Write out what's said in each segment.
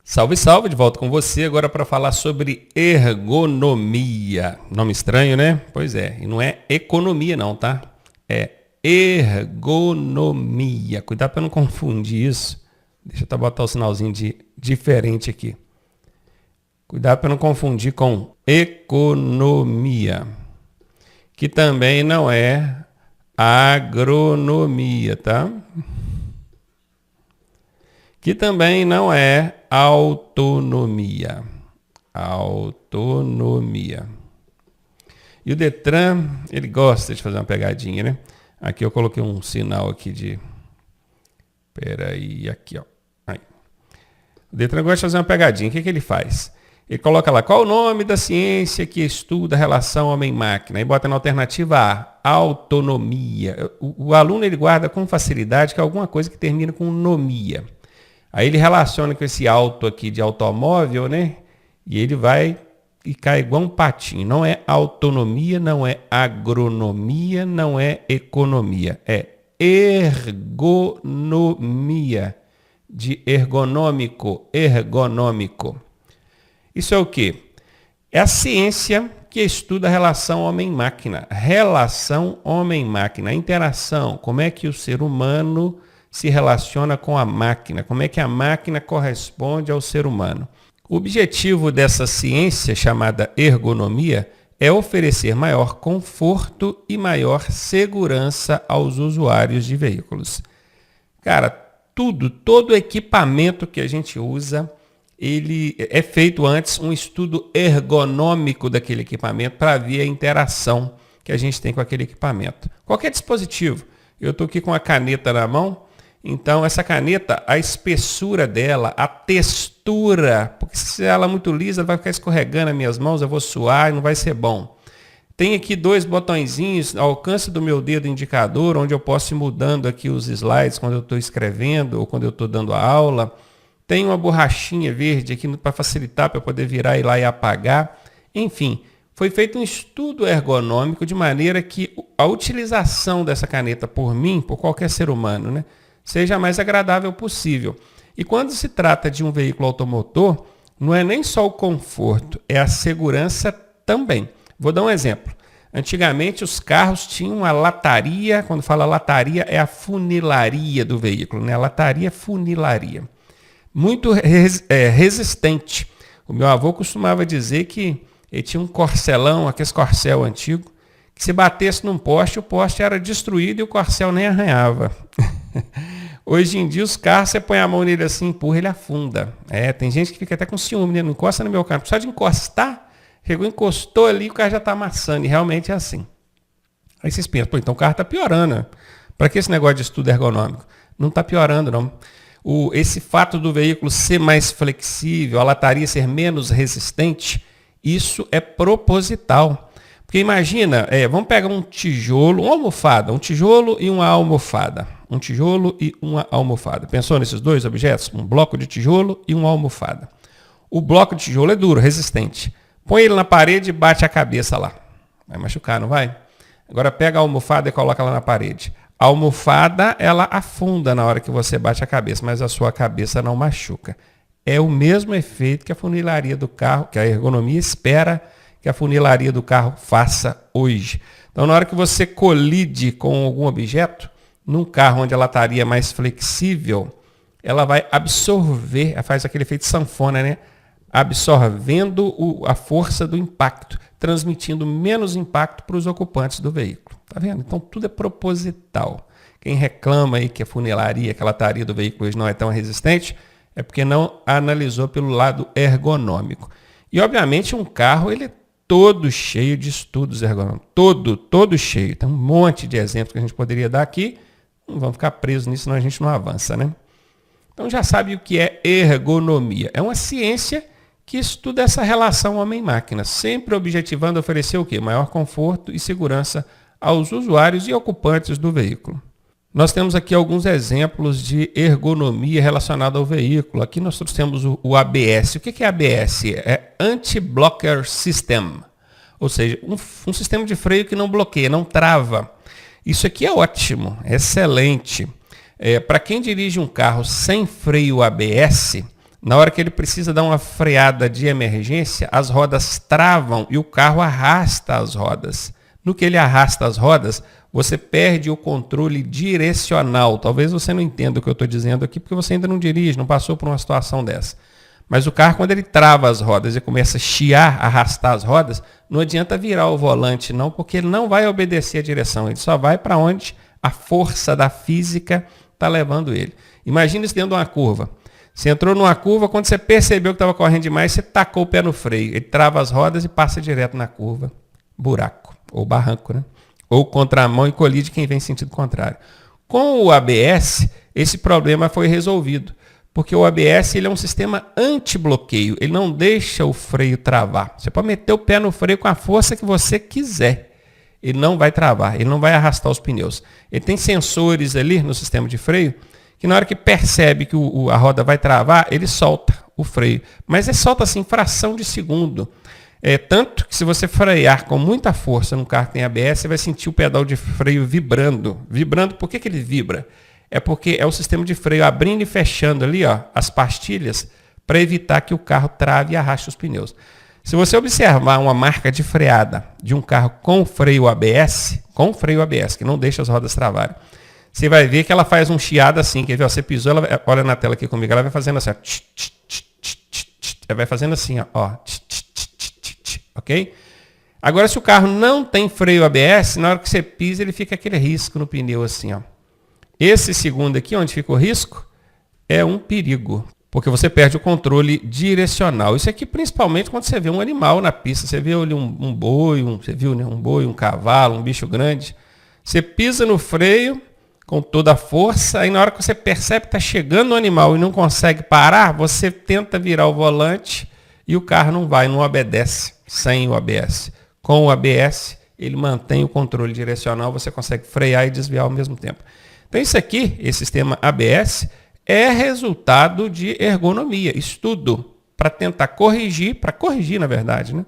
Salve, salve, de volta com você agora para falar sobre ergonomia. Nome estranho, né? Pois é, e não é economia não, tá? É ergonomia. Cuidado para não confundir isso. Deixa eu botar o sinalzinho de diferente aqui. Cuidado para não confundir com economia, que também não é agronomia, tá? Que também não é autonomia. Autonomia. E o Detran, ele gosta de fazer uma pegadinha, né? Aqui eu coloquei um sinal aqui de... Peraí, aqui, ó. Aí. O Detran gosta de fazer uma pegadinha. O que ele faz? Ele coloca lá, qual o nome da ciência que estuda a relação homem-máquina? E bota na alternativa A, autonomia. O aluno, ele guarda com facilidade que é alguma coisa que termina com nomia. Aí ele relaciona com esse auto aqui de automóvel, né? E ele vai e cai igual um patinho. Não é autonomia, não é agronomia, não é economia. É ergonomia. De ergonômico, ergonômico. Isso é o quê? É a ciência que estuda a relação homem-máquina. Relação homem-máquina, a interação. Como é que o ser humano se relaciona com a máquina, como é que a máquina corresponde ao ser humano. O objetivo dessa ciência chamada ergonomia é oferecer maior conforto e maior segurança aos usuários de veículos. Cara, todo equipamento que a gente usa, ele é feito antes um estudo ergonômico daquele equipamento para ver a interação que a gente tem com aquele equipamento. Qualquer dispositivo, eu estou aqui com a caneta na mão, então, essa caneta, a espessura dela, a textura, porque se ela é muito lisa, vai ficar escorregando nas minhas mãos, eu vou suar e não vai ser bom. Tem aqui dois botõezinhos ao alcance do meu dedo indicador, onde eu posso ir mudando aqui os slides quando eu estou escrevendo ou quando eu estou dando a aula. Tem uma borrachinha verde aqui para facilitar, para eu poder virar e lá e apagar. Enfim, foi feito um estudo ergonômico de maneira que a utilização dessa caneta por mim, por qualquer ser humano, né, seja a mais agradável possível. E quando se trata de um veículo automotor, não é nem só o conforto, é a segurança também. Vou dar um exemplo. Antigamente os carros tinham a lataria, quando fala lataria é a funilaria do veículo, né? A lataria é funilaria. Muito resistente. O meu avô costumava dizer que ele tinha um corcelão, aquele corcel antigo, que se batesse num poste, o poste era destruído e o corcel nem arranhava. Hoje em dia os carros, você põe a mão nele assim, empurra, ele afunda. Tem gente que fica até com ciúme, né? Não encosta no meu carro. Só de encostar, encostou ali, o carro já está amassando. E realmente é assim. Aí vocês pensam, pô, então o carro está piorando, né? Para que esse negócio de estudo ergonômico? Não está piorando, não. Esse fato do veículo ser mais flexível, a lataria ser menos resistente, isso é proposital. Porque imagina, vamos pegar um tijolo, uma almofada, um tijolo e uma almofada. Um tijolo e uma almofada. Pensou nesses dois objetos? Um bloco de tijolo e uma almofada. O bloco de tijolo é duro, resistente. Põe ele na parede e bate a cabeça lá. Vai machucar, não vai? Agora pega a almofada e coloca lá na parede. A almofada, ela afunda na hora que você bate a cabeça, mas a sua cabeça não machuca. É o mesmo efeito que a funilaria do carro, que a ergonomia espera que a funilaria do carro faça hoje. Então, na hora que você colide com algum objeto, num carro onde a lataria é mais flexível, ela vai absorver, faz aquele efeito sanfona, né? Absorvendo a força do impacto, transmitindo menos impacto para os ocupantes do veículo. Tá vendo? Então, tudo é proposital. Quem reclama aí que a funilaria, que a lataria do veículo hoje não é tão resistente, é porque não analisou pelo lado ergonômico. E, obviamente, um carro, ele é todo cheio de estudos ergonômicos. Todo cheio. Tem um monte de exemplos que a gente poderia dar aqui. Não vamos ficar presos nisso, senão a gente não avança, né? Então já sabe o que é ergonomia. É uma ciência que estuda essa relação homem-máquina, sempre objetivando oferecer o quê? Maior conforto e segurança aos usuários e ocupantes do veículo. Nós temos aqui alguns exemplos de ergonomia relacionada ao veículo. Aqui nós temos o ABS. O que é ABS? É Anti-Blocker System, ou seja, um sistema de freio que não bloqueia, não trava. Isso aqui é ótimo, é excelente. Para quem dirige um carro sem freio ABS, Na hora que ele precisa dar uma freada de emergência, as rodas travam e o carro arrasta as rodas. No que ele arrasta as rodas, você perde o controle direcional. Talvez você não entenda o que eu estou dizendo aqui, porque você ainda não dirige, não passou por uma situação dessa. Mas o carro, quando ele trava as rodas e começa a chiar, arrastar as rodas, não adianta virar o volante não, porque ele não vai obedecer a direção. Ele só vai para onde a força da física está levando ele. Imagina isso dentro de uma curva. Você entrou numa curva, quando você percebeu que estava correndo demais, você tacou o pé no freio. Ele trava as rodas e passa direto na curva. Buraco, ou barranco, né? Ou contramão e colide quem vem em sentido contrário. Com o ABS, esse problema foi resolvido. Porque o ABS ele é um sistema anti-bloqueio. Ele não deixa o freio travar. Você pode meter o pé no freio com a força que você quiser. Ele não vai travar, ele não vai arrastar os pneus. Ele tem sensores ali no sistema de freio que na hora que percebe que a roda vai travar, ele solta o freio. Mas ele solta assim, fração de segundo. Tanto que se você frear com muita força num carro que tem ABS, você vai sentir o pedal de freio vibrando. Vibrando, por que ele vibra? É porque é o sistema de freio abrindo e fechando ali, ó, as pastilhas para evitar que o carro trave e arraste os pneus. Se você observar uma marca de freada de um carro com freio ABS, que não deixa as rodas travarem, você vai ver que ela faz um chiado assim, quer ver? Ó, você pisou, ela olha na tela aqui comigo, ela vai fazendo assim, ó, ela vai fazendo assim, ó, ok? Agora, se o carro não tem freio ABS, na hora que você pisa, ele fica aquele risco no pneu assim, ó. Esse segundo aqui, onde fica o risco, é um perigo, porque você perde o controle direcional. Isso aqui principalmente quando você vê um animal na pista. Você vê ali um boi, um cavalo, um bicho grande. Você pisa no freio com toda a força, aí na hora que você percebe que está chegando o animal e não consegue parar, você tenta virar o volante e o carro não obedece sem o ABS. Com o ABS, ele mantém o controle direcional, você consegue frear e desviar ao mesmo tempo. Então isso aqui, esse sistema ABS, é resultado de ergonomia, estudo, para tentar corrigir na verdade, né,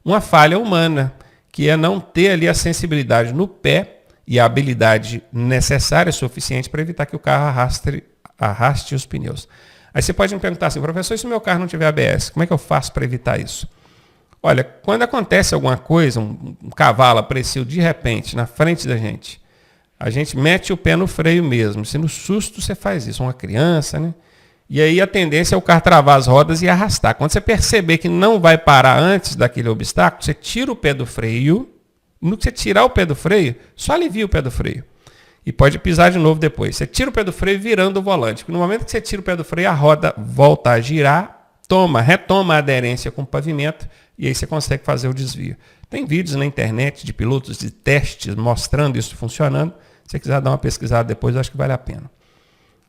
uma falha humana, que é não ter ali a sensibilidade no pé e a habilidade necessária, suficiente, para evitar que o carro arraste os pneus. Aí você pode me perguntar assim, professor, e se o meu carro não tiver ABS, como é que eu faço para evitar isso? Olha, quando acontece alguma coisa, um cavalo apareceu de repente na frente da gente, a gente mete o pé no freio mesmo. Se no susto você faz isso, uma criança, né? E aí a tendência é o carro travar as rodas e arrastar. Quando você perceber que não vai parar antes daquele obstáculo, você tira o pé do freio. No que você tirar o pé do freio, só alivia o pé do freio. E pode pisar de novo depois. Você tira o pé do freio virando o volante. Porque no momento que você tira o pé do freio, a roda volta a girar, retoma a aderência com o pavimento e aí você consegue fazer o desvio. Tem vídeos na internet de pilotos de testes mostrando isso funcionando. Se você quiser dar uma pesquisada depois, eu acho que vale a pena.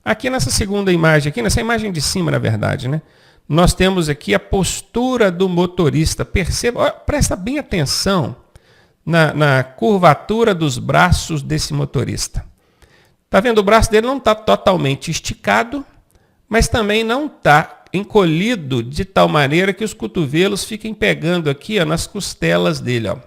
Aqui nessa segunda imagem, nessa imagem de cima, na verdade, né, nós temos aqui a postura do motorista. Perceba, presta bem atenção na curvatura dos braços desse motorista. Está vendo? O braço dele não está totalmente esticado, mas também não está encolhido de tal maneira que os cotovelos fiquem pegando aqui, ó, nas costelas dele. Ó,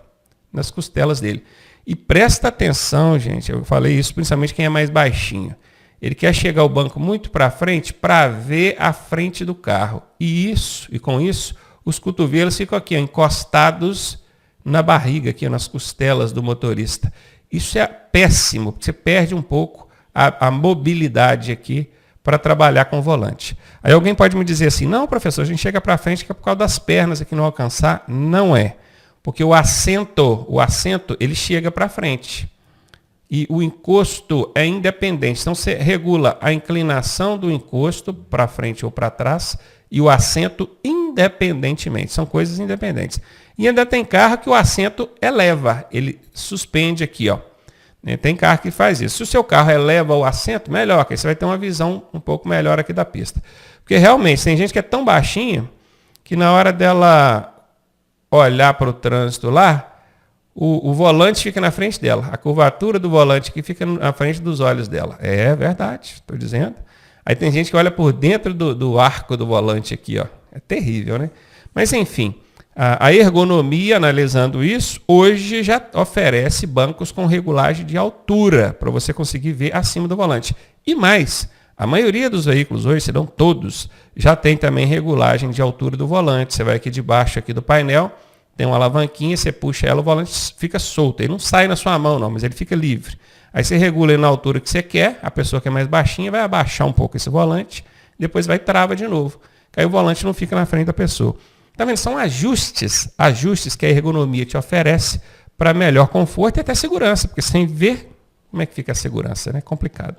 nas costelas dele. E presta atenção, gente, eu falei isso principalmente quem é mais baixinho. Ele quer chegar o banco muito para frente para ver a frente do carro. E com isso, os cotovelos ficam aqui, ó, encostados na barriga, aqui, ó, nas costelas do motorista. Isso é péssimo, porque você perde um pouco a mobilidade aqui para trabalhar com o volante. Aí alguém pode me dizer assim, não, professor, a gente chega para frente que é por causa das pernas aqui não alcançar. Não é. Porque o assento, ele chega para frente. E o encosto é independente. Então, você regula a inclinação do encosto para frente ou para trás e o assento independentemente. São coisas independentes. E ainda tem carro que o assento eleva. Ele suspende aqui, ó. Tem carro que faz isso. Se o seu carro eleva o assento, melhor, que aí você vai ter uma visão um pouco melhor aqui da pista. Porque realmente tem gente que é tão baixinha que na hora dela olhar para o trânsito lá, o volante fica na frente dela. A curvatura do volante que fica na frente dos olhos dela. É verdade, estou dizendo. Aí tem gente que olha por dentro do arco do volante aqui, ó. É terrível, né? Mas enfim, a ergonomia, analisando isso, hoje já oferece bancos com regulagem de altura, para você conseguir ver acima do volante. E mais, A maioria dos veículos hoje, se não todos, já tem também regulagem de altura do volante. Você vai aqui debaixo aqui do painel, tem uma alavanquinha, você puxa ela, o volante fica solto. Ele não sai na sua mão não, mas ele fica livre. Aí você regula ele na altura que você quer, a pessoa que é mais baixinha vai abaixar um pouco esse volante, depois vai trava de novo. Aí o volante não fica na frente da pessoa. Tá vendo? São ajustes que a ergonomia te oferece para melhor conforto e até segurança, porque sem ver como é que fica a segurança, né? Complicado.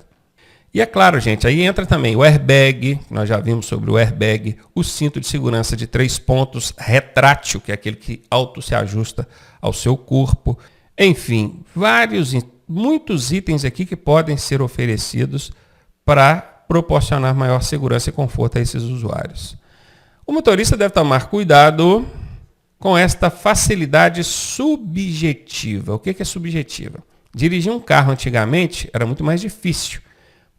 E é claro, gente, aí entra também o airbag, nós já vimos sobre o airbag, o cinto de segurança de 3 pontos retrátil, que é aquele que auto se ajusta ao seu corpo. Enfim, muitos itens aqui que podem ser oferecidos para proporcionar maior segurança e conforto a esses usuários. O motorista deve tomar cuidado com esta facilidade subjetiva. O que é subjetiva? Dirigir um carro antigamente era muito mais difícil,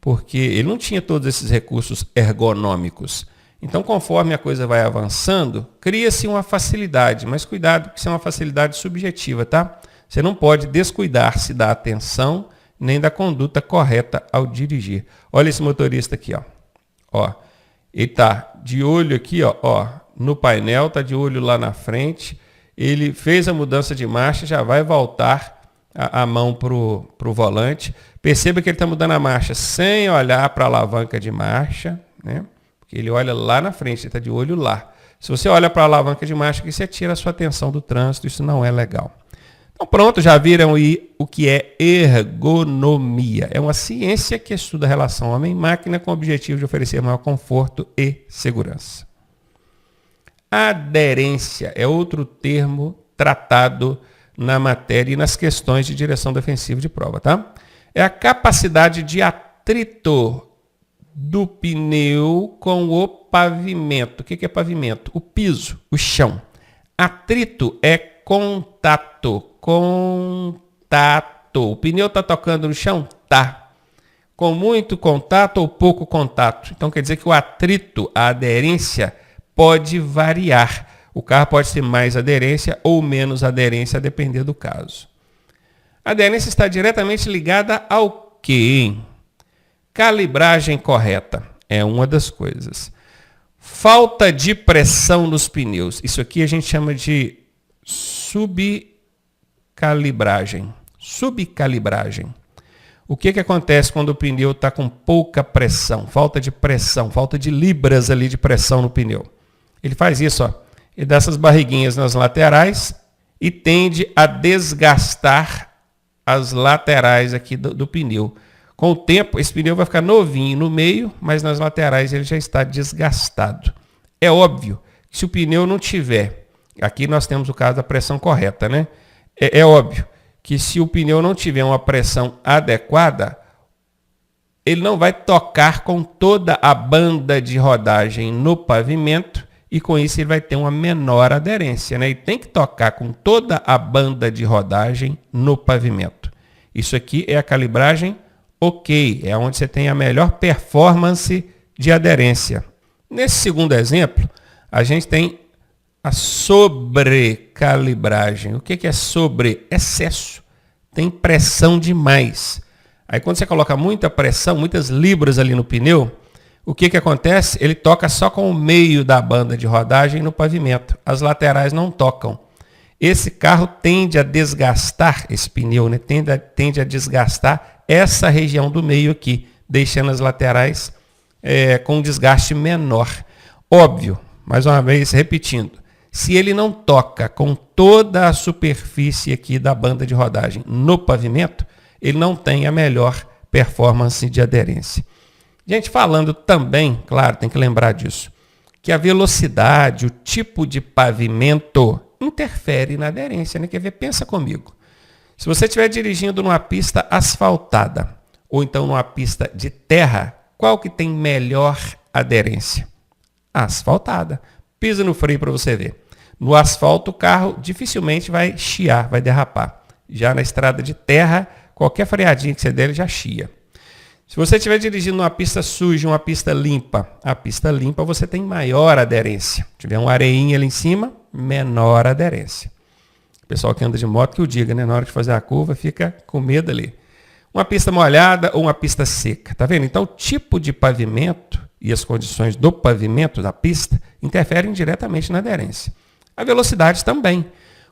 porque ele não tinha todos esses recursos ergonômicos. Então, conforme a coisa vai avançando, cria-se uma facilidade, mas cuidado que isso é uma facilidade subjetiva, tá? Você não pode descuidar-se da atenção nem da conduta correta ao dirigir. Olha esse motorista aqui, ó. Ele está de olho aqui, ó, no painel, está de olho lá na frente. Ele fez a mudança de marcha, já vai voltar a mão para o volante. Perceba que ele está mudando a marcha sem olhar para a alavanca de marcha, né? Porque ele olha lá na frente, ele está de olho lá. Se você olha para a alavanca de marcha, você tira a sua atenção do trânsito, isso não é legal. Então pronto, já viram aí o que é ergonomia. É uma ciência que estuda a relação homem-máquina com o objetivo de oferecer maior conforto e segurança. Aderência é outro termo tratado na matéria e nas questões de direção defensiva de prova, tá? É a capacidade de atrito do pneu com o pavimento. O que é pavimento? O piso, o chão. Atrito é contato. O pneu está tocando no chão? Tá. Com muito contato ou pouco contato. Então quer dizer que o atrito, a aderência, pode variar. O carro pode ter mais aderência ou menos aderência, a depender do caso. A aderência está diretamente ligada ao quê? Calibragem correta é uma das coisas. Falta de pressão nos pneus. Isso aqui a gente chama de subcalibragem. O que acontece quando o pneu está com pouca pressão? Falta de pressão, falta de libras ali de pressão no pneu. Ele faz isso, ó. Ele dá essas barriguinhas nas laterais e tende a desgastar as laterais aqui do pneu. Com o tempo, esse pneu vai ficar novinho no meio, mas nas laterais ele já está desgastado. É óbvio que se o pneu não tiver, aqui nós temos o caso da pressão correta, né? É óbvio que se o pneu não tiver uma pressão adequada, ele não vai tocar com toda a banda de rodagem no pavimento e com isso ele vai ter uma menor aderência, né? E tem que tocar com toda a banda de rodagem no pavimento. Isso aqui é a calibragem ok, é onde você tem a melhor performance de aderência. Nesse segundo exemplo, a gente tem a sobrecalibragem. O que é sobre? Excesso. Tem pressão demais. Aí quando você coloca muita pressão, muitas libras ali no pneu, o que acontece? Ele toca só com o meio da banda de rodagem no pavimento. As laterais não tocam. Esse carro tende a desgastar, esse pneu, né? Tende a desgastar essa região do meio aqui, deixando as laterais com um desgaste menor. Óbvio, mais uma vez repetindo, se ele não toca com toda a superfície aqui da banda de rodagem no pavimento, ele não tem a melhor performance de aderência. Gente, falando também, claro, tem que lembrar disso, que a velocidade, o tipo de pavimento interfere na aderência, né? Quer ver? Pensa comigo. Se você estiver dirigindo numa pista asfaltada ou então numa pista de terra, qual que tem melhor aderência? Asfaltada. Pisa no freio para você ver. No asfalto o carro dificilmente vai chiar, vai derrapar. Já na estrada de terra, qualquer freadinha que você der, ele já chia. Se você estiver dirigindo numa pista suja, uma pista limpa, a pista limpa você tem maior aderência. Se tiver uma areinha ali em cima, menor aderência. O pessoal que anda de moto que o diga, né? Na hora de fazer a curva, fica com medo ali. Uma pista molhada ou uma pista seca, tá vendo? Então, o tipo de pavimento e as condições do pavimento da pista interferem diretamente na aderência. A velocidade também.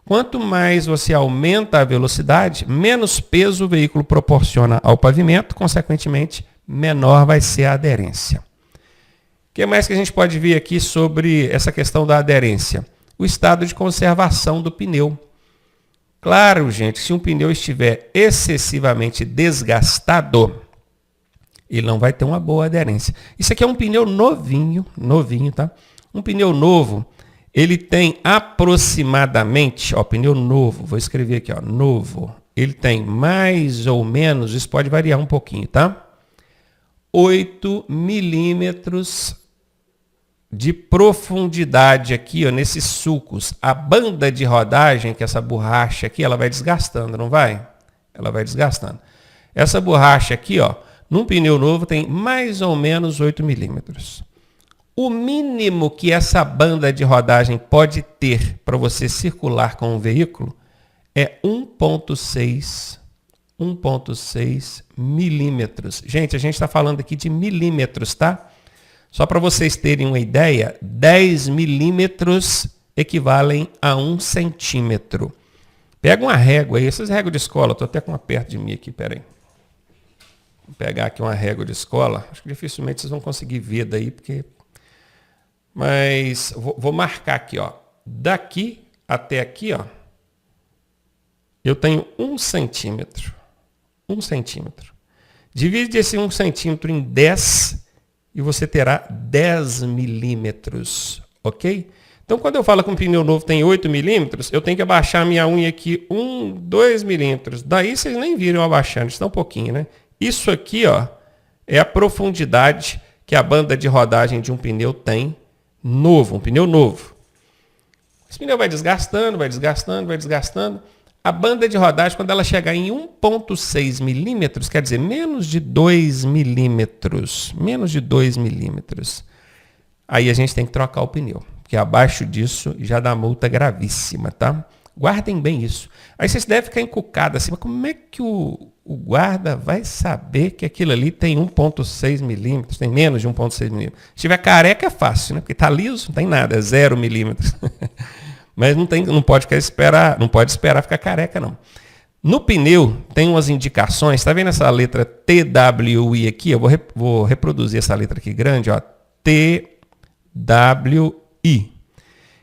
Quanto mais você aumenta a velocidade, menos peso o veículo proporciona ao pavimento, consequentemente, menor vai ser a aderência. O que mais que a gente pode ver aqui sobre essa questão da aderência? O estado de conservação do pneu. Claro, gente, se um pneu estiver excessivamente desgastado, ele não vai ter uma boa aderência. Isso aqui é um pneu novinho, tá? Um pneu novo, ele tem aproximadamente, pneu novo, vou escrever aqui, novo. Ele tem mais ou menos, isso pode variar um pouquinho, tá? 8 milímetros de profundidade aqui, nesses sulcos. A banda de rodagem, que é essa borracha aqui, ela vai desgastando, não vai? Ela vai desgastando. Essa borracha aqui, num pneu novo tem mais ou menos 8 milímetros. O mínimo que essa banda de rodagem pode ter para você circular com o veículo é 1,6 milímetros. Gente, a gente está falando aqui de milímetros, tá? Só para vocês terem uma ideia, 10 milímetros equivalem a 1 centímetro. Pega uma régua aí, essas réguas de escola, estou até com uma perto de mim aqui, peraí. Vou pegar aqui uma régua de escola, acho que dificilmente vocês vão conseguir ver daí, porque... Mas vou marcar aqui, daqui até aqui, eu tenho 1 centímetro. 1 centímetro. Divide esse 1 centímetro em 10 e você terá 10 milímetros, ok? Então, quando eu falo que um pneu novo tem 8 milímetros, eu tenho que abaixar a minha unha aqui 2 milímetros. Daí vocês nem viram abaixando, está um pouquinho, né? Isso aqui, é a profundidade que a banda de rodagem de um pneu tem novo, um pneu novo. Esse pneu vai desgastando, vai desgastando, vai desgastando. A banda de rodagem, quando ela chegar em 1,6 milímetros, quer dizer, menos de 2 milímetros, aí a gente tem que trocar o pneu, porque abaixo disso já dá multa gravíssima, tá? Guardem bem isso. Aí vocês devem ficar encucados assim, mas como é que o guarda vai saber que aquilo ali tem 1,6 milímetros, tem menos de 1,6 milímetros? Se tiver careca é fácil, né? Porque está liso, não tem nada, é 0 milímetros. Mas não pode esperar ficar careca, não. No pneu tem umas indicações, está vendo essa letra TWI aqui? Eu vou reproduzir essa letra aqui grande, TWI.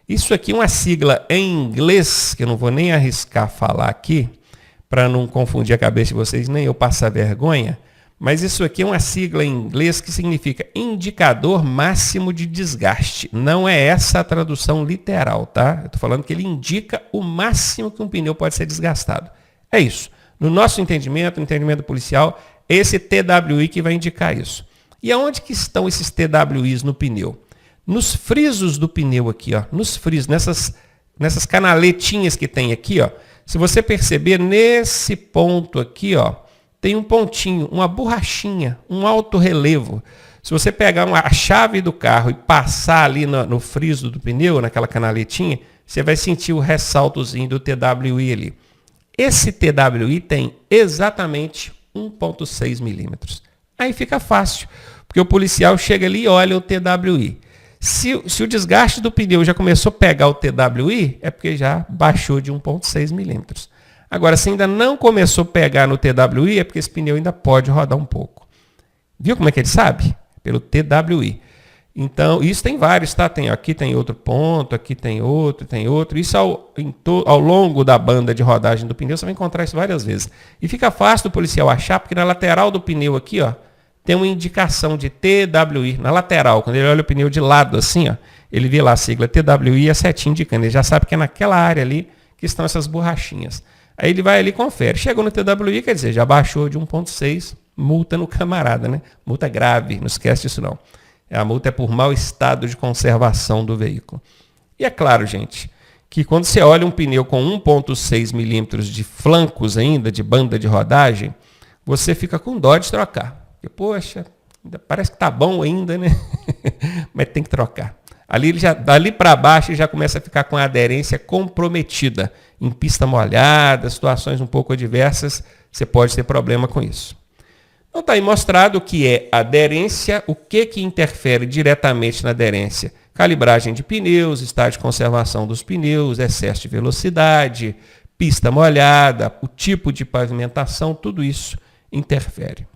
Isso aqui é uma sigla em inglês, que eu não vou nem arriscar falar aqui, para não confundir a cabeça de vocês, nem eu passar vergonha, mas isso aqui é uma sigla em inglês que significa indicador máximo de desgaste. Não é essa a tradução literal, tá? Eu estou falando que ele indica o máximo que um pneu pode ser desgastado. É isso. No nosso entendimento, no entendimento policial, é esse TWI que vai indicar isso. E aonde que estão esses TWIs no pneu? Nos frisos do pneu aqui, nos frisos, nessas canaletinhas que tem aqui, se você perceber, nesse ponto aqui, tem um pontinho, uma borrachinha, um alto relevo. Se você pegar a chave do carro e passar ali no friso do pneu, naquela canaletinha, você vai sentir o ressaltozinho do TWI ali. Esse TWI tem exatamente 1,6 milímetros. Aí fica fácil, porque o policial chega ali e olha o TWI. Se o desgaste do pneu já começou a pegar o TWI, é porque já baixou de 1,6 milímetros. Agora, se ainda não começou a pegar no TWI, é porque esse pneu ainda pode rodar um pouco. Viu como é que ele sabe? Pelo TWI. Então, isso tem vários, tá? Aqui tem outro ponto, aqui tem outro, tem outro. Isso ao longo da banda de rodagem do pneu, você vai encontrar isso várias vezes. E fica fácil do policial achar, porque na lateral do pneu aqui, tem uma indicação de TWI. Na lateral, quando ele olha o pneu de lado assim, ele vê lá a sigla TWI e a setinha indicando. Ele já sabe que é naquela área ali que estão essas borrachinhas. Aí ele vai ali e confere. Chegou no TWI, quer dizer, já baixou de 1,6, multa no camarada, né? Multa grave, não esquece disso não. A multa é por mau estado de conservação do veículo. E é claro, gente, que quando você olha um pneu com 1,6 milímetros de flancos ainda, de banda de rodagem, você fica com dó de trocar. Porque, poxa, parece que tá bom ainda, né? Mas tem que trocar. Dali para baixo ele já começa a ficar com a aderência comprometida. Em pista molhada, situações um pouco adversas, você pode ter problema com isso. Então está aí mostrado o que é aderência, o que interfere diretamente na aderência. Calibragem de pneus, estado de conservação dos pneus, excesso de velocidade, pista molhada, o tipo de pavimentação, tudo isso interfere.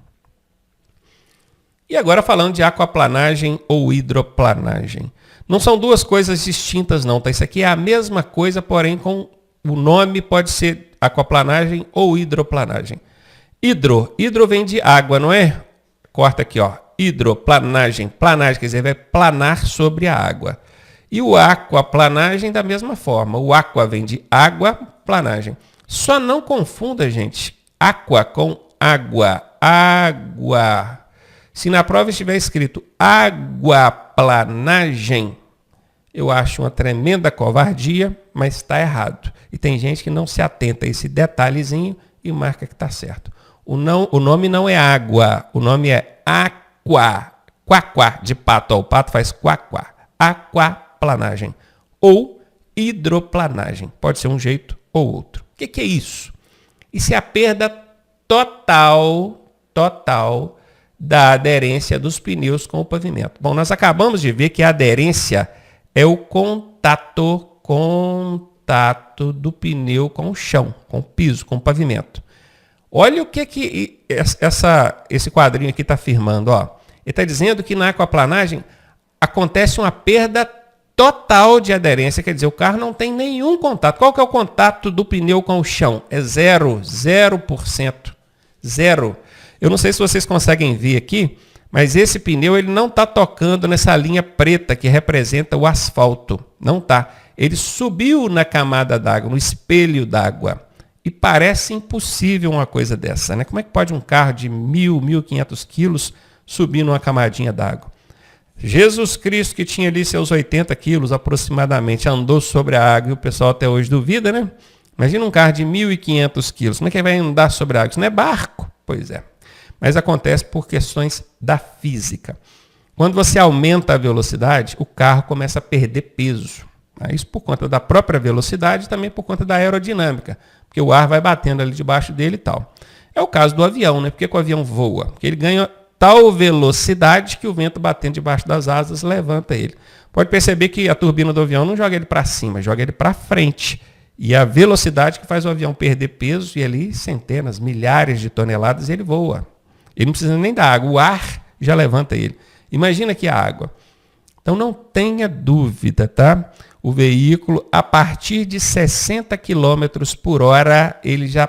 E agora falando de aquaplanagem ou hidroplanagem. Não são duas coisas distintas não, tá? Isso aqui é a mesma coisa, porém com o nome pode ser aquaplanagem ou hidroplanagem. Hidro vem de água, não é? Corta aqui, ó. Hidroplanagem, planagem, quer dizer, vai planar sobre a água. E o aquaplanagem da mesma forma. O aqua vem de água, planagem. Só não confunda, gente, aqua com água. Água. Se na prova estiver escrito aquaplanagem, eu acho uma tremenda covardia, mas está errado. E tem gente que não se atenta a esse detalhezinho e marca que está certo. O nome não é água, o nome é aqua. Quaquá, de pato. Ó, o pato faz quaquá. Aquaplanagem. Ou hidroplanagem. Pode ser um jeito ou outro. O que é isso? Isso é a perda total da aderência dos pneus com o pavimento. Bom, nós acabamos de ver que a aderência é o contato do pneu com o chão, com o piso, com o pavimento. Olha o que esse quadrinho aqui está afirmando. Ó. Ele está dizendo que na aquaplanagem acontece uma perda total de aderência, quer dizer, o carro não tem nenhum contato. Qual que é o contato do pneu com o chão? É 0%. Zero. Eu não sei se vocês conseguem ver aqui, mas esse pneu ele não está tocando nessa linha preta que representa o asfalto. Não está. Ele subiu na camada d'água, no espelho d'água. E parece impossível uma coisa dessa, né? Como é que pode um carro de 1.500 quilos subir numa camadinha d'água? Jesus Cristo, que tinha ali seus 80 quilos aproximadamente, andou sobre a água e o pessoal até hoje duvida, né? Imagina um carro de 1.500 quilos. Como é que ele vai andar sobre a água? Isso não é barco? Pois é. Mas acontece por questões da física. Quando você aumenta a velocidade, o carro começa a perder peso. Isso por conta da própria velocidade e também por conta da aerodinâmica. Porque o ar vai batendo ali debaixo dele e tal. É o caso do avião, né? Por que o avião voa? Porque ele ganha tal velocidade que o vento batendo debaixo das asas levanta ele. Pode perceber que a turbina do avião não joga ele para cima, joga ele para frente. E a velocidade que faz o avião perder peso, e ali centenas, milhares de toneladas, ele voa. Ele não precisa nem da água, o ar já levanta ele. Imagina aqui a água. Então não tenha dúvida, tá? O veículo, a partir de 60 km por hora, ele já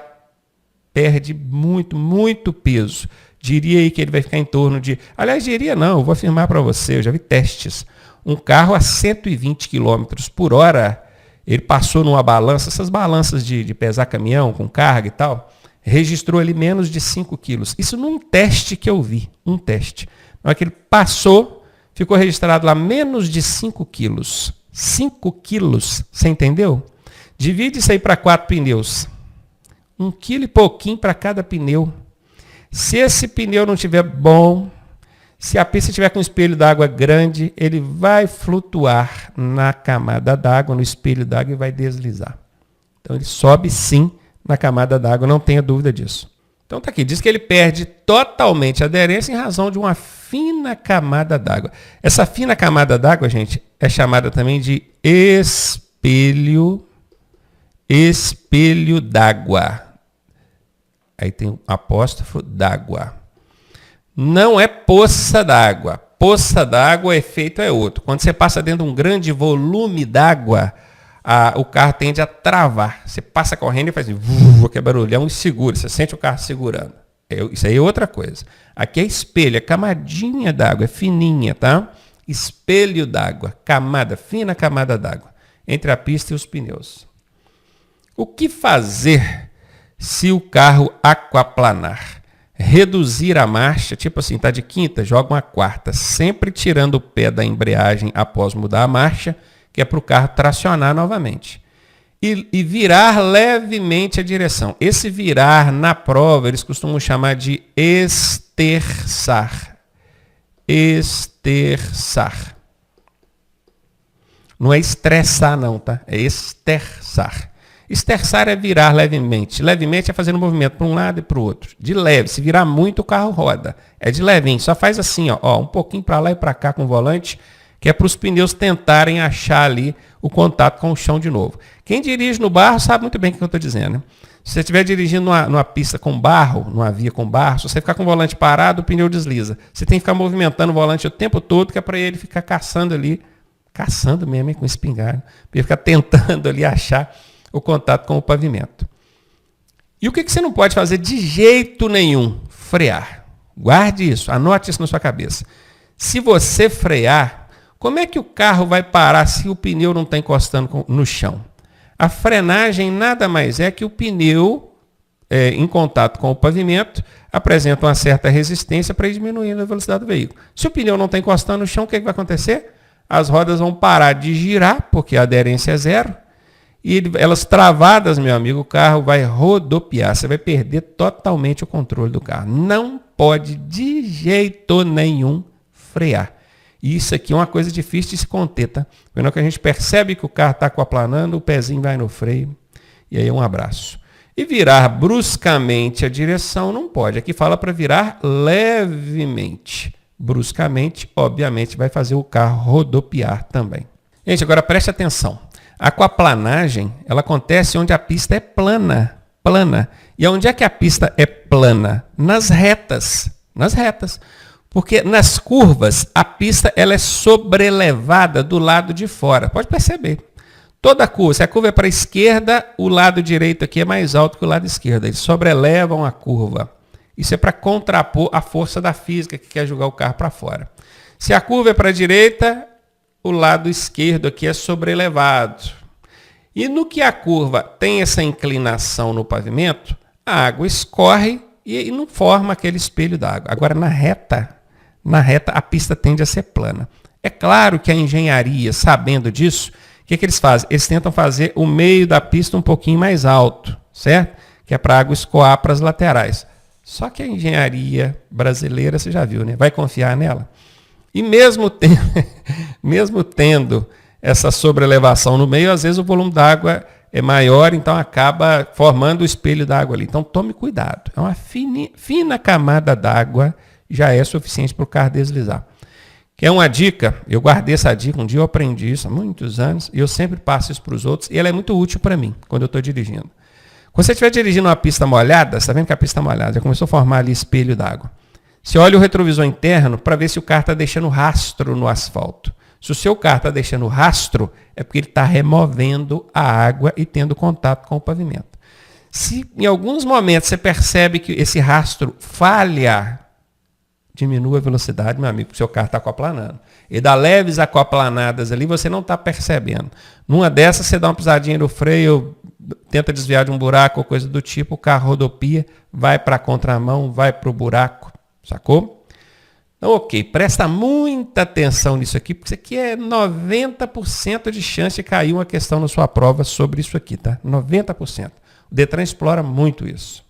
perde muito peso. Diria aí que ele vai ficar em torno de... Aliás, diria não, eu vou afirmar para você, eu já vi testes. Um carro a 120 km por hora, ele passou numa balança, essas balanças de pesar caminhão com carga e tal, registrou ali menos de 5 quilos. Isso num teste que eu vi, um teste. Na hora que ele passou, ficou registrado lá menos de 5 quilos. 5 quilos, você entendeu? Divide isso aí para 4 pneus. 1 quilo e pouquinho para cada pneu. Se esse pneu não estiver bom, se a pista estiver com um espelho d'água grande, ele vai flutuar na camada d'água, no espelho d'água e vai deslizar. Então ele sobe sim na camada d'água, não tenha dúvida disso. Então está aqui, diz que ele perde totalmente a aderência em razão de uma fina camada d'água. Essa fina camada d'água, gente, é chamada também de espelho d'água. Aí tem um apóstrofo d'água. Não é poça d'água. Poça d'água, o efeito é outro. Quando você passa dentro de um grande volume d'água, o carro tende a travar. Você passa correndo e faz assim, aquele barulhão e segura. Você sente o carro segurando. Isso aí é outra coisa. Aqui é espelho, é camadinha d'água, é fininha, tá? Espelho d'água, camada, fina camada d'água, entre a pista e os pneus. O que fazer se o carro aquaplanar? Reduzir a marcha, tipo assim, tá de quinta, joga uma quarta, sempre tirando o pé da embreagem após mudar a marcha, que é para o carro tracionar novamente. E virar levemente a direção. Esse virar, na prova, eles costumam chamar de esterçar. Esterçar. Não é estressar não, tá? É esterçar. Esterçar é virar levemente. Levemente é fazer um movimento para um lado e para o outro. De leve. Se virar muito, o carro roda. É de levinho. Só faz assim, ó, um pouquinho para lá e para cá com o volante, que é para os pneus tentarem achar ali o contato com o chão de novo. Quem dirige no barro sabe muito bem o que eu estou dizendo, né? Se você estiver dirigindo numa pista com barro, numa via com barro, se você ficar com o volante parado, o pneu desliza. Você tem que ficar movimentando o volante o tempo todo, que é para ele ficar caçando ali, caçando mesmo, hein, com espingarda, para ele ficar tentando ali achar o contato com o pavimento. E o que você não pode fazer de jeito nenhum? Frear. Guarde isso, anote isso na sua cabeça. Se você frear, como é que o carro vai parar se o pneu não está encostando no chão? A frenagem nada mais é que o pneu, em contato com o pavimento, apresenta uma certa resistência para ir diminuindo a velocidade do veículo. Se o pneu não está encostando no chão, o que vai acontecer? As rodas vão parar de girar, porque a aderência é zero, e elas travadas, meu amigo, o carro vai rodopiar. Você vai perder totalmente o controle do carro. Não pode de jeito nenhum frear. E isso aqui é uma coisa difícil de se conter, tá? Quando a gente percebe que o carro está aquaplanando, o pezinho vai no freio. E aí um abraço. E virar bruscamente a direção não pode. Aqui fala para virar levemente. Bruscamente, obviamente, vai fazer o carro rodopiar também. Gente, agora preste atenção. A aquaplanagem, ela acontece onde a pista é plana. Plana. E onde é que a pista é plana? Nas retas. Nas retas. Porque nas curvas, a pista ela é sobrelevada do lado de fora. Pode perceber. Toda curva, se a curva é para a esquerda, o lado direito aqui é mais alto que o lado esquerdo. Eles sobrelevam a curva. Isso é para contrapor a força da física que quer jogar o carro para fora. Se a curva é para a direita, o lado esquerdo aqui é sobrelevado. E no que a curva tem essa inclinação no pavimento, a água escorre e não forma aquele espelho d'água. Agora, na reta, a pista tende a ser plana. É claro que a engenharia, sabendo disso, o que eles fazem? Eles tentam fazer o meio da pista um pouquinho mais alto, certo? Que é para a água escoar para as laterais. Só que a engenharia brasileira, você já viu, né? Vai confiar nela? E mesmo tendo essa sobrelevação no meio, às vezes o volume d'água é maior, então acaba formando o espelho d'água ali. Então tome cuidado. É uma fina camada d'água, já é suficiente para o carro deslizar. Quer uma dica? Eu guardei essa dica, um dia eu aprendi isso há muitos anos, e eu sempre passo isso para os outros, e ela é muito útil para mim, quando eu estou dirigindo. Quando você estiver dirigindo uma pista molhada, você está vendo que a pista está molhada, já começou a formar ali espelho d'água. Você olha o retrovisor interno para ver se o carro está deixando rastro no asfalto. Se o seu carro está deixando rastro, é porque ele está removendo a água e tendo contato com o pavimento. Se em alguns momentos você percebe que esse rastro falha, diminua a velocidade, meu amigo, porque o seu carro está aquaplanando. E dá leves aquaplanadas ali, você não está percebendo. Numa dessas, você dá uma pisadinha no freio, tenta desviar de um buraco ou coisa do tipo, o carro rodopia, vai para a contramão, vai para o buraco, sacou? Então, ok, presta muita atenção nisso aqui, porque isso aqui é 90% de chance de cair uma questão na sua prova sobre isso aqui, tá? 90%. O Detran explora muito isso.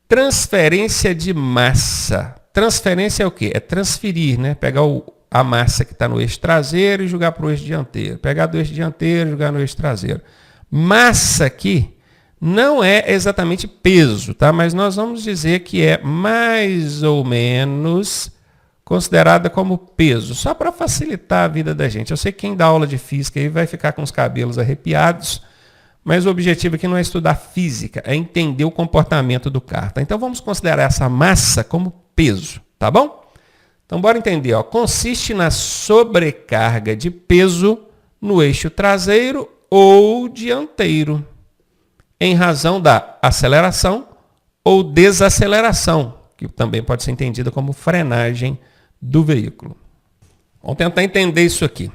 Transferência de massa. Transferência é o quê? É transferir, né? Pegar a massa que está no eixo traseiro e jogar para o eixo dianteiro. Pegar do eixo dianteiro e jogar no eixo traseiro. Massa aqui não é exatamente peso, tá? Mas nós vamos dizer que é mais ou menos considerada como peso, só para facilitar a vida da gente. Eu sei que quem dá aula de física aí vai ficar com os cabelos arrepiados, mas o objetivo aqui não é estudar física, é entender o comportamento do carro. Tá? Então vamos considerar essa massa como peso, tá bom? Então bora entender, ó. Consiste na sobrecarga de peso no eixo traseiro ou dianteiro, em razão da aceleração ou desaceleração, que também pode ser entendida como frenagem do veículo. Vamos tentar entender isso aqui.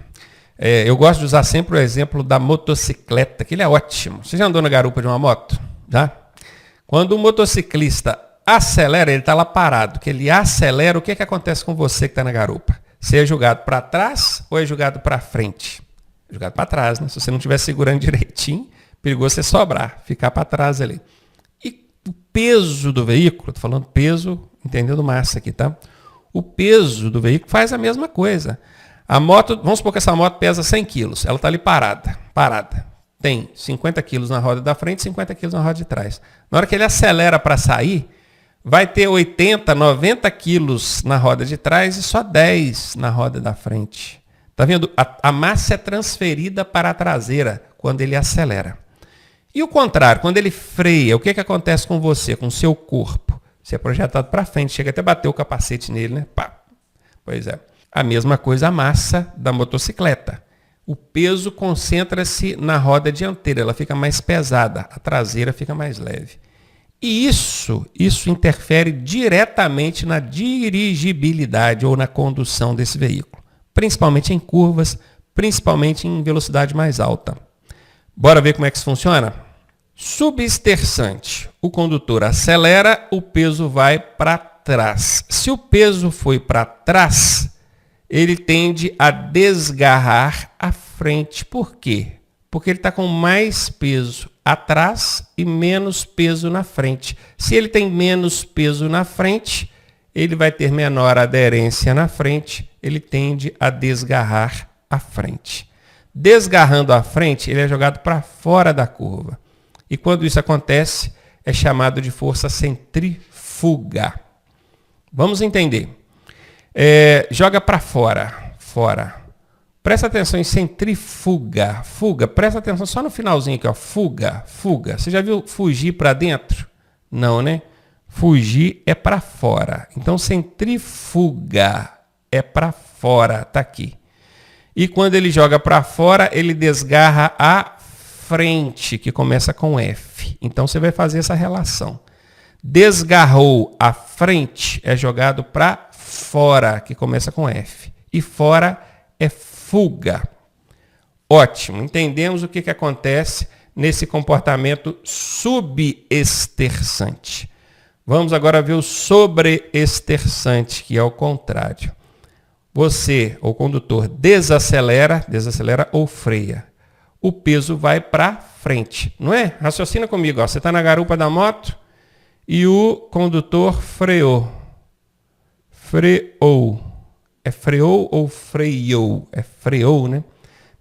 Eu gosto de usar sempre o exemplo da motocicleta, que ele é ótimo. Você já andou na garupa de uma moto? Já? Quando o motociclista acelera, ele está lá parado. Que ele acelera, o que acontece com você que está na garupa? Você é jogado para trás ou é jogado para frente? É jogado para trás, né? Se você não estiver segurando direitinho, perigoso você sobrar, ficar para trás ali. E o peso do veículo, estou falando peso, entendendo massa aqui, tá? O peso do veículo faz a mesma coisa. A moto, vamos supor que essa moto pesa 100 quilos. Ela está ali parada. Tem 50 quilos na roda da frente e 50 quilos na roda de trás. Na hora que ele acelera para sair, vai ter 80, 90 quilos na roda de trás e só 10 na roda da frente. Está vendo? A massa é transferida para a traseira quando ele acelera. E o contrário, quando ele freia, o que acontece com você, com o seu corpo? Você é projetado para frente, chega até bater o capacete nele, né? Pá. Pois é. A mesma coisa a massa da motocicleta. O peso concentra-se na roda dianteira, ela fica mais pesada, a traseira fica mais leve. E isso interfere diretamente na dirigibilidade ou na condução desse veículo, principalmente em curvas, principalmente em velocidade mais alta. Bora ver como é que isso funciona? Substerçante. O condutor acelera, o peso vai para trás. Se o peso foi para trás, ele tende a desgarrar a frente. Por quê? Porque ele está com mais peso atrás e menos peso na frente. Se ele tem menos peso na frente, ele vai ter menor aderência na frente, ele tende a desgarrar a frente. Desgarrando a frente, ele é jogado para fora da curva. E quando isso acontece, é chamado de força centrífuga. Vamos entender. Joga para fora. Presta atenção em centrífuga. Fuga, presta atenção só no finalzinho aqui, ó. Fuga. Você já viu fugir para dentro? Não, né? Fugir é para fora. Então, centrífuga é para fora, tá aqui. E quando ele joga para fora, ele desgarra a frente, que começa com F. Então, você vai fazer essa relação. Desgarrou a frente, é jogado para fora, que começa com F. E fora é fuga. Ótimo. Entendemos o que acontece nesse comportamento substerçante. Vamos agora ver o sobresterçante, que é o contrário. Você, o condutor, desacelera ou freia. O peso vai para frente, não é? Raciocina comigo, ó. Você está na garupa da moto e o condutor freou. É freou ou freou? É freou, né?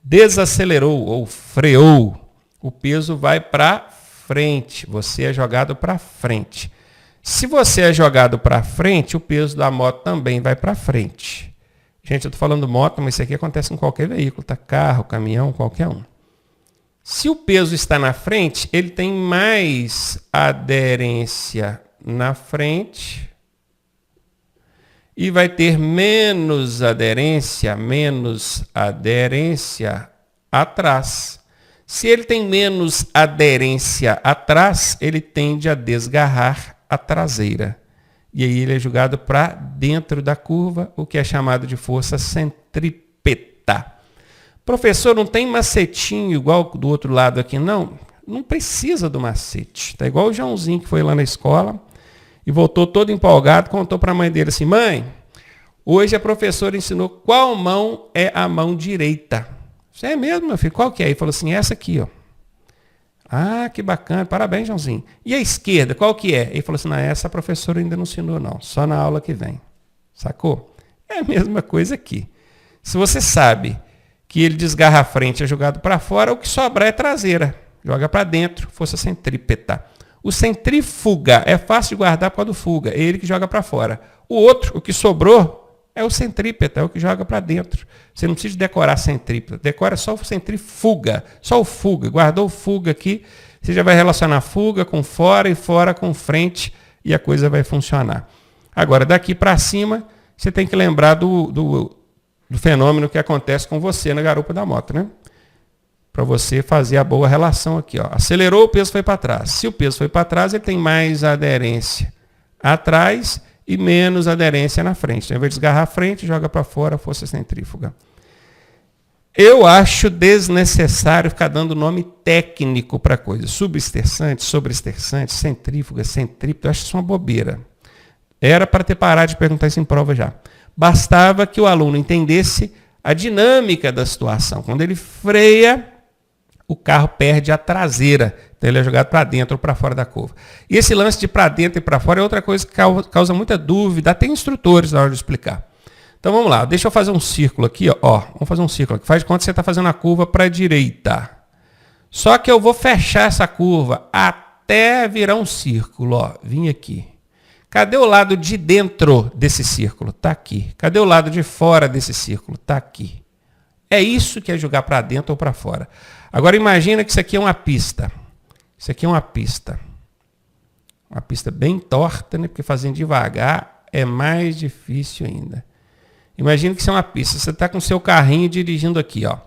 Desacelerou ou freou. O peso vai para frente. Você é jogado para frente. Se você é jogado para frente, o peso da moto também vai para frente. Gente, eu estou falando moto, mas isso aqui acontece em qualquer veículo, tá? Carro, caminhão, qualquer um. Se o peso está na frente, ele tem mais aderência na frente e vai ter menos aderência atrás. Se ele tem menos aderência atrás, ele tende a desgarrar a traseira. E aí ele é jogado para dentro da curva, o que é chamado de força centrípeta. Professor, não tem macetinho igual do outro lado aqui, não? Não precisa do macete. Está igual o Joãozinho que foi lá na escola e voltou todo empolgado, contou para a mãe dele assim, mãe, hoje a professora ensinou qual mão é a mão direita. Isso é mesmo, meu filho? Qual que é? Ele falou assim, essa aqui, ó. Ah, que bacana, parabéns, Joãozinho. E a esquerda, qual que é? Ele falou assim, não, essa a professora ainda não ensinou, não. Só na aula que vem. Sacou? É a mesma coisa aqui. Se você sabe que ele desgarra a frente, é jogado para fora, o que sobrar é traseira. Joga para dentro, força centrípeta. O centrífuga é fácil de guardar por causa do fuga, é ele que joga para fora. O outro, o que sobrou, é o centrípeta, é o que joga para dentro. Você não precisa decorar centrípeta, decora só o centrífuga, só o fuga. Guardou o fuga aqui, você já vai relacionar fuga com fora e fora com frente e a coisa vai funcionar. Agora, daqui para cima, você tem que lembrar do fenômeno que acontece com você na garupa da moto, né? Para você fazer a boa relação aqui, ó. Acelerou, o peso foi para trás. Se o peso foi para trás, ele tem mais aderência atrás e menos aderência na frente. Então, ao invés de desgarrar a frente, joga para fora a força centrífuga. Eu acho desnecessário ficar dando nome técnico para coisa. Substerçante, sobresterçante, centrífuga, centrípeta. Eu acho isso uma bobeira. Era para ter parado de perguntar isso em prova já. Bastava que o aluno entendesse a dinâmica da situação. Quando ele freia, o carro perde a traseira. Então ele é jogado para dentro ou para fora da curva. E esse lance de para dentro e para fora é outra coisa que causa muita dúvida, até instrutores na hora de explicar. Então vamos lá, deixa eu fazer um círculo aqui, ó. Vamos fazer um círculo aqui. Faz de conta que você está fazendo a curva para a direita. Só que eu vou fechar essa curva até virar um círculo, ó. Vim aqui. Cadê o lado de dentro desse círculo? Está aqui. Cadê o lado de fora desse círculo? Está aqui. É isso que é jogar para dentro ou para fora. Agora imagina que isso aqui é uma pista. Isso aqui é uma pista. Uma pista bem torta, né? Porque fazendo devagar é mais difícil ainda. Imagina que isso é uma pista. Você está com o seu carrinho dirigindo aqui, ó.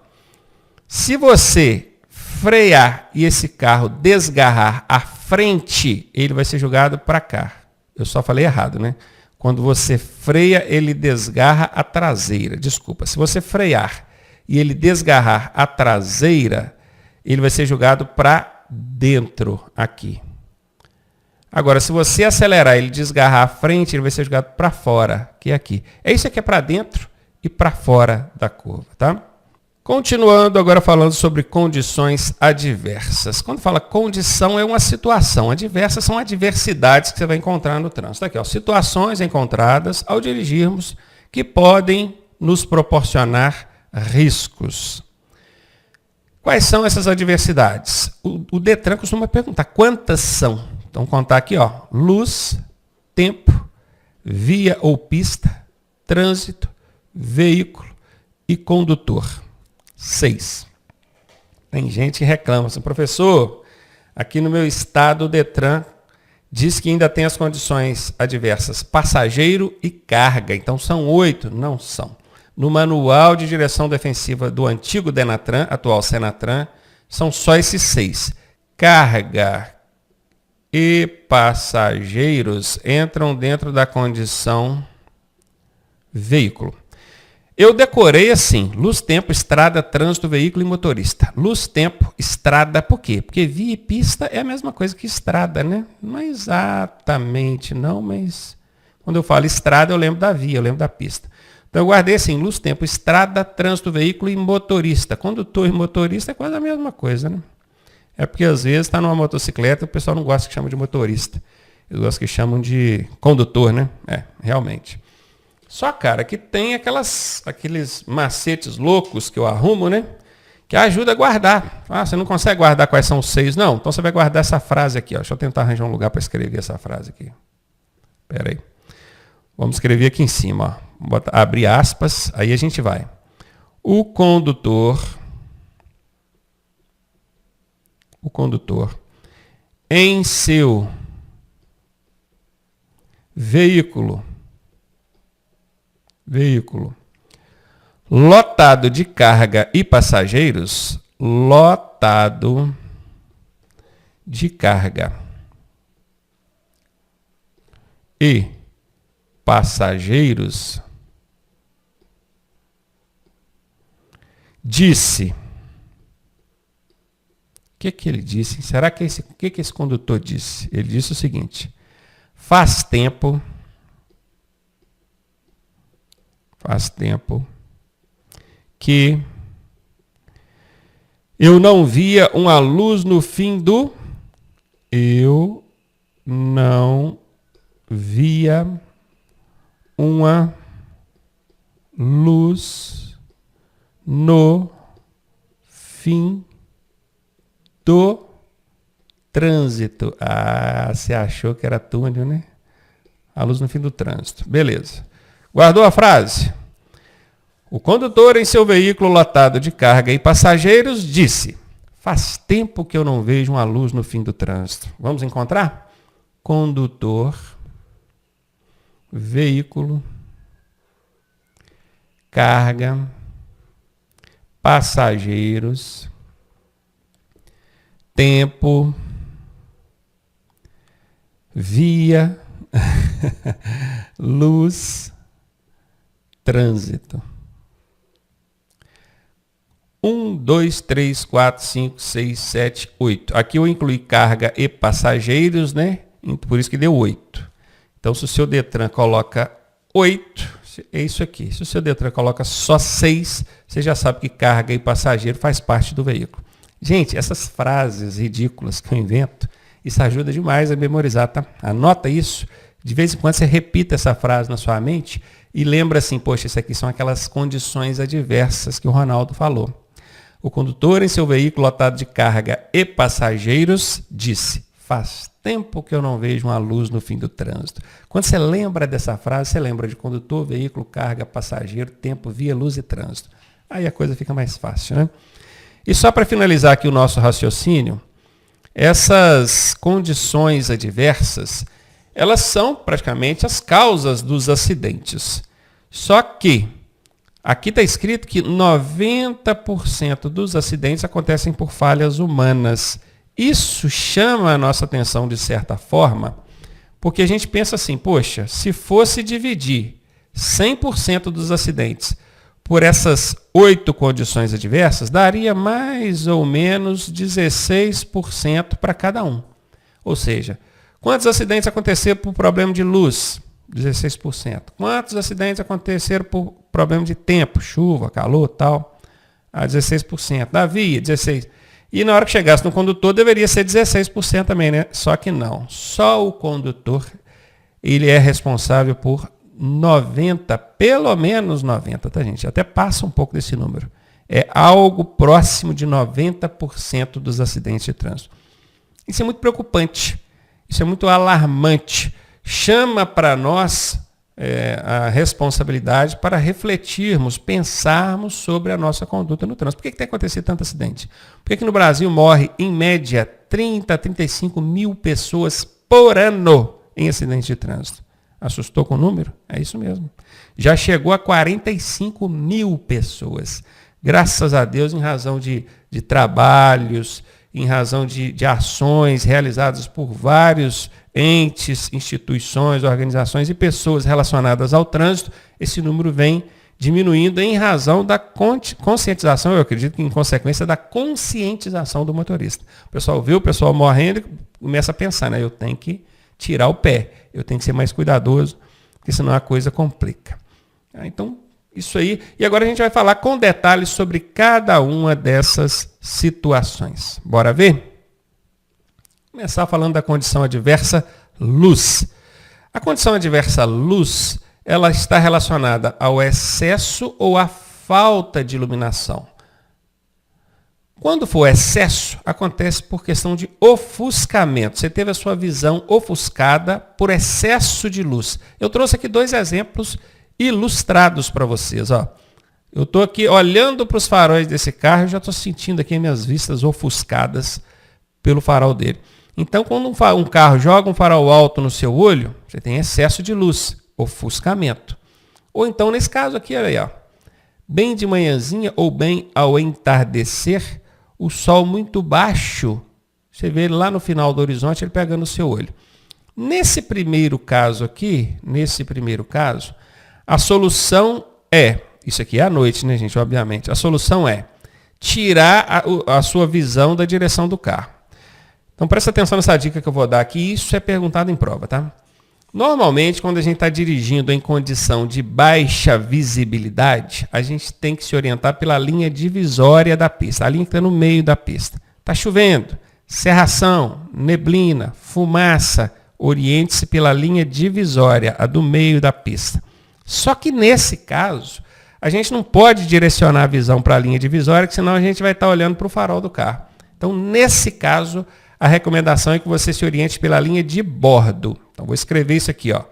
Se você frear e esse carro desgarrar a frente, ele vai ser jogado para cá. Eu só falei errado, né? Quando você freia, ele desgarra a traseira. Desculpa. Se você frear e ele desgarrar a traseira, ele vai ser jogado para dentro aqui. Agora, se você acelerar e ele desgarrar a frente, ele vai ser jogado para fora, que é aqui. É isso aqui é para dentro e para fora da curva, tá? Continuando agora falando sobre condições adversas. Quando fala condição, é uma situação. Adversas são adversidades que você vai encontrar no trânsito. Aqui, ó, situações encontradas ao dirigirmos que podem nos proporcionar riscos. Quais são essas adversidades? O Detran costuma perguntar quantas são. Então, contar aqui, ó, luz, tempo, via ou pista, trânsito, veículo e condutor. 6. Tem gente que reclama assim, professor, aqui no meu estado o Detran diz que ainda tem as condições adversas, passageiro e carga. Então, são 8? Não são. No manual de direção defensiva do antigo Denatran, atual Senatran, são só esses 6. Carga e passageiros entram dentro da condição veículo. Eu decorei assim, luz, tempo, estrada, trânsito, veículo e motorista. Luz, tempo, estrada, por quê? Porque via e pista é a mesma coisa que estrada, né? Não é exatamente não, mas quando eu falo estrada eu lembro da via, eu lembro da pista. Então eu guardei assim, luz, tempo, estrada, trânsito, veículo e motorista. Condutor e motorista é quase a mesma coisa, né? É porque às vezes está numa motocicleta e o pessoal não gosta que chama de motorista. Eles gostam que chamam de condutor, né? É, realmente. Só, cara, que tem aqueles macetes loucos que eu arrumo, né? Que ajuda a guardar. Ah, você não consegue guardar quais são os 6? Não. Então você vai guardar essa frase aqui, ó. Deixa eu tentar arranjar um lugar para escrever essa frase aqui. Espera aí. Vamos escrever aqui em cima, ó. Abrir aspas, aí a gente vai. O condutor em seu veículo lotado de carga e passageiros, lotado de carga e passageiros, disse. O que ele disse? Será que o que esse condutor disse? Ele disse o seguinte: faz tempo que eu não via uma luz no fim do... Eu não via uma luz no fim do trânsito. Ah, você achou que era túnel, né? A luz no fim do trânsito. Beleza. Guardou a frase? O condutor em seu veículo lotado de carga e passageiros disse: faz tempo que eu não vejo uma luz no fim do trânsito. Vamos encontrar? Condutor, veículo, carga, passageiros, tempo, via, luz, trânsito. 1, 2, 3, 4, 5, 6, 7, 8. Aqui eu incluí carga e passageiros, né? Por isso que deu 8. Então, se o seu Detran coloca 8, é isso aqui. Se o seu Detran coloca só 6, você já sabe que carga e passageiro faz parte do veículo. Gente, essas frases ridículas que eu invento, isso ajuda demais a memorizar, tá? Anota isso, De vez em quando você repita essa frase na sua mente e lembra assim, poxa, isso aqui são aquelas condições adversas que o Ronaldo falou. O condutor em seu veículo lotado de carga e passageiros disse: faz tempo que eu não vejo uma luz no fim do trânsito. Quando você lembra dessa frase, você lembra de condutor, veículo, carga, passageiro, tempo, via, luz e trânsito. Aí a coisa fica mais fácil, né? E só para finalizar aqui o nosso raciocínio, essas condições adversas, elas são praticamente as causas dos acidentes. Só que aqui está escrito que 90% dos acidentes acontecem por falhas humanas. Isso chama a nossa atenção de certa forma, porque a gente pensa assim, poxa, se fosse dividir 100% dos acidentes por essas 8 condições adversas, daria mais ou menos 16% para cada um. Ou seja, quantos acidentes aconteceram por problema de luz? 16%. Quantos acidentes aconteceram por problema de tempo? Chuva, calor, tal? 16%. Da via, 16%. E na hora que chegasse no condutor, deveria ser 16% também, né? Só que não. Só o condutor, ele é responsável por 90%, pelo menos 90%, tá, gente? Até passa um pouco desse número. É algo próximo de 90% dos acidentes de trânsito. Isso é muito preocupante. Isso é muito alarmante. Chama para nós a responsabilidade para refletirmos, pensarmos sobre a nossa conduta no trânsito. Por que tem acontecido tanto acidente? Por que no Brasil morre, em média, 30 a 35 mil pessoas por ano em acidentes de trânsito? Assustou com o número? É isso mesmo. Já chegou a 45 mil pessoas. Graças a Deus, em razão de trabalhos, em razão de ações realizadas por vários entes, instituições, organizações e pessoas relacionadas ao trânsito, esse número vem diminuindo em razão da conscientização, eu acredito que em consequência da conscientização do motorista. O pessoal vê o pessoal morrendo e começa a pensar, né? Eu tenho que tirar o pé, eu tenho que ser mais cuidadoso, porque senão a coisa complica. Então, isso aí. E agora a gente vai falar com detalhes sobre cada uma dessas situações. Bora ver? Começar falando da condição adversa luz. A condição adversa luz, ela está relacionada ao excesso ou à falta de iluminação. Quando for excesso, acontece por questão de ofuscamento. Você teve a sua visão ofuscada por excesso de luz. Eu trouxe aqui 2 exemplos ilustrados para vocês. Ó. Eu estou aqui olhando para os faróis desse carro e já estou sentindo aqui minhas vistas ofuscadas pelo farol dele. Então, quando um carro joga um farol alto no seu olho, você tem excesso de luz, ofuscamento. Ou então, nesse caso aqui, olha aí, ó, bem de manhãzinha ou bem ao entardecer, o sol muito baixo, você vê ele lá no final do horizonte, ele pegando o seu olho. Nesse primeiro caso aqui, a solução é, isso aqui é à noite, né, gente, obviamente, a solução é tirar a sua visão da direção do carro. Então, presta atenção nessa dica que eu vou dar aqui. Isso é perguntado em prova, tá? Normalmente, quando a gente está dirigindo em condição de baixa visibilidade, a gente tem que se orientar pela linha divisória da pista, a linha que está no meio da pista. Está chovendo, cerração, neblina, fumaça, oriente-se pela linha divisória, a do meio da pista. Só que nesse caso, a gente não pode direcionar a visão para a linha divisória, porque senão a gente vai estar olhando para o farol do carro. Então, nesse caso, a recomendação é que você se oriente pela linha de bordo. Então, vou escrever isso aqui, ó.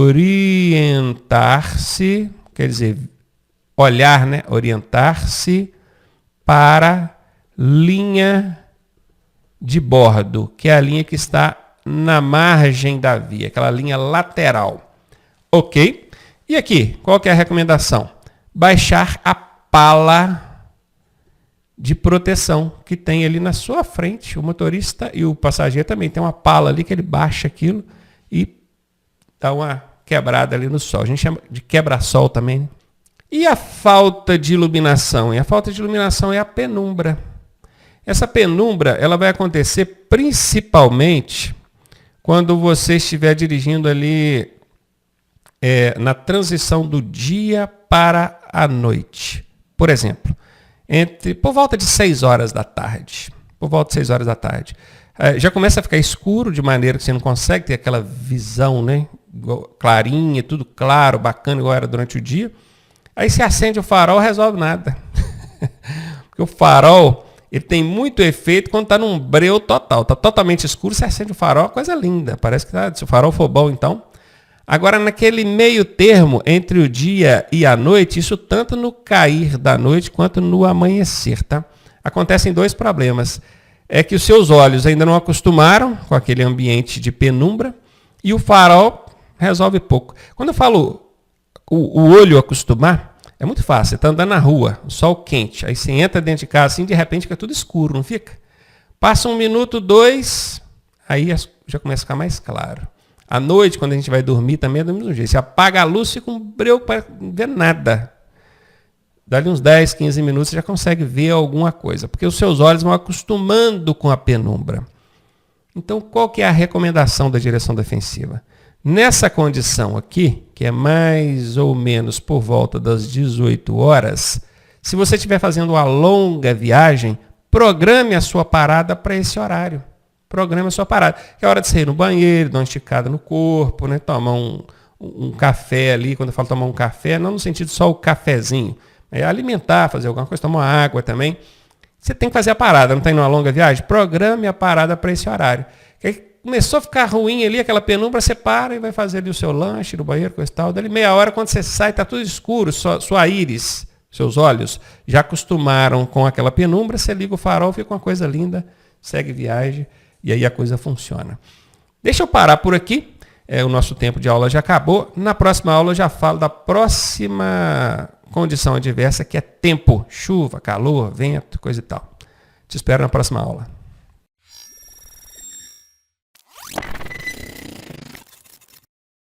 Orientar-se, quer dizer, olhar, né? Orientar-se para linha de bordo, que é a linha que está na margem da via, aquela linha lateral. Ok? E aqui, qual que é a recomendação? Baixar a pala de proteção que tem ali na sua frente. O motorista e o passageiro também tem uma pala ali que ele baixa aquilo e dá uma quebrada ali no sol. A gente chama de quebra-sol também, né? E a falta de iluminação? E a falta de iluminação é a penumbra. Essa penumbra ela vai acontecer principalmente quando você estiver dirigindo ali na transição do dia para a noite. Por exemplo, por volta de 6 horas da tarde. Já começa a ficar escuro, de maneira que você não consegue ter aquela visão, né? Clarinha, tudo claro, bacana, igual era durante o dia. Aí você acende o farol, resolve nada. Porque o farol, ele tem muito efeito quando está num breu total. Está totalmente escuro, você acende o farol, coisa linda. Parece que se o farol for bom, então. Agora, naquele meio termo entre o dia e a noite, isso tanto no cair da noite quanto no amanhecer, tá? Acontecem dois problemas. É que os seus olhos ainda não acostumaram com aquele ambiente de penumbra e o farol resolve pouco. Quando eu falo o olho acostumar, é muito fácil. Você está andando na rua, o sol quente, aí você entra dentro de casa assim, de repente fica tudo escuro, não fica? Passa 1 minuto, 2, aí já começa a ficar mais claro. À noite, quando a gente vai dormir, também é do mesmo jeito. Você apaga a luz, fica um breu para não ver nada. Dali uns 10, 15 minutos, você já consegue ver alguma coisa, porque os seus olhos vão acostumando com a penumbra. Então, qual que é a recomendação da direção defensiva? Nessa condição aqui, que é mais ou menos por volta das 18 horas, se você estiver fazendo uma longa viagem, programe a sua parada para esse horário. Programe a sua parada. É hora de você ir no banheiro, dar uma esticada no corpo, né? Tomar um café ali. Quando eu falo tomar um café, não no sentido só o cafezinho. É alimentar, fazer alguma coisa, tomar água também. Você tem que fazer a parada, não está indo uma longa viagem? Programe a parada para esse horário. Começou a ficar ruim ali, aquela penumbra, você para e vai fazer ali o seu lanche no banheiro, coisa e tal. Dali meia hora, quando você sai, está tudo escuro, sua íris, seus olhos já acostumaram com aquela penumbra, você liga o farol, fica uma coisa linda, segue viagem e aí a coisa funciona. Deixa eu parar por aqui, o nosso tempo de aula já acabou. Na próxima aula eu já falo da próxima condição adversa, que é tempo, chuva, calor, vento, coisa e tal. Te espero na próxima aula.